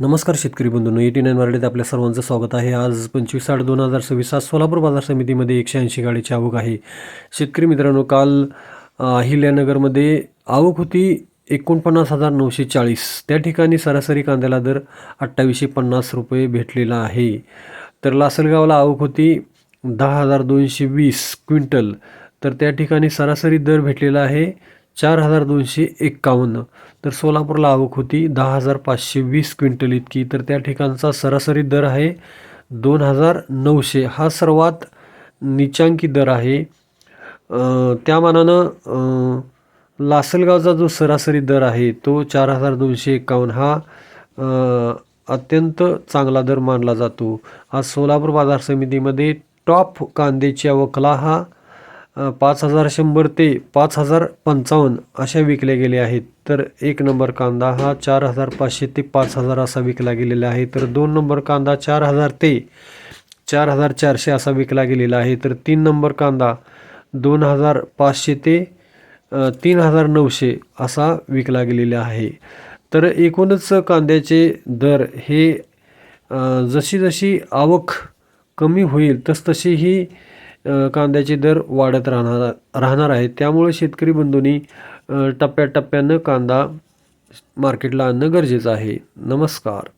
नमस्कार शेतकरी बंधूंनो, 89 मराठीत आपल्या सर्वांचं स्वागत आहे. आज 25/8/2026 आज सोलापूर बाजार समितीमध्ये 180 गाडीची आवक आहे. शेतकरी मित्रांनो, काल अहिल्यानगरमध्ये आवक होती 49,940. त्या ठिकाणी सरासरी कांद्याला दर 2850 रुपये भेटलेला आहे. तर लासलगावला आवक होती 10,220 क्विंटल. तर त्या ठिकाणी सरासरी दर भेटलेला आहे 4,251. तर सोलापूरला आवक होती 10,520 क्विंटल इतकी. तर त्या ठिकाणचा सरासरी दर आहे 2,900. हा सर्वात नीचांकी दर आहे. त्या मानानं लासलगावचा जो सरासरी दर आहे तो 4,251 हा अत्यंत चांगला दर मानला जातो. आज सोलापूर बाजार समितीमध्ये टॉप कांद्याची आवकला हा 5,100 ते 5,055 अशा विकले गेले आहेत. तर 1 नंबर कांदा हा 4,500 ते 5,000 असा विकला गेलेला आहे. तर 2 नंबर कांदा 4,000 ते 4,400 असा विकला गेलेला आहे. तर 3 नंबर कांदा 2,500 ते 3,900 असा विकला गेलेला आहे. तर एकूणच कांद्याचे दर हे जशी जशी आवक कमी होईल तसतशी ही कांद्याचे दर वाढत राहणार आहेत. त्यामुळे शेतकरी बंधूंनी टप्प्याटप्प्यानं कांदा मार्केटला आणणं गरजेचं आहे. नमस्कार.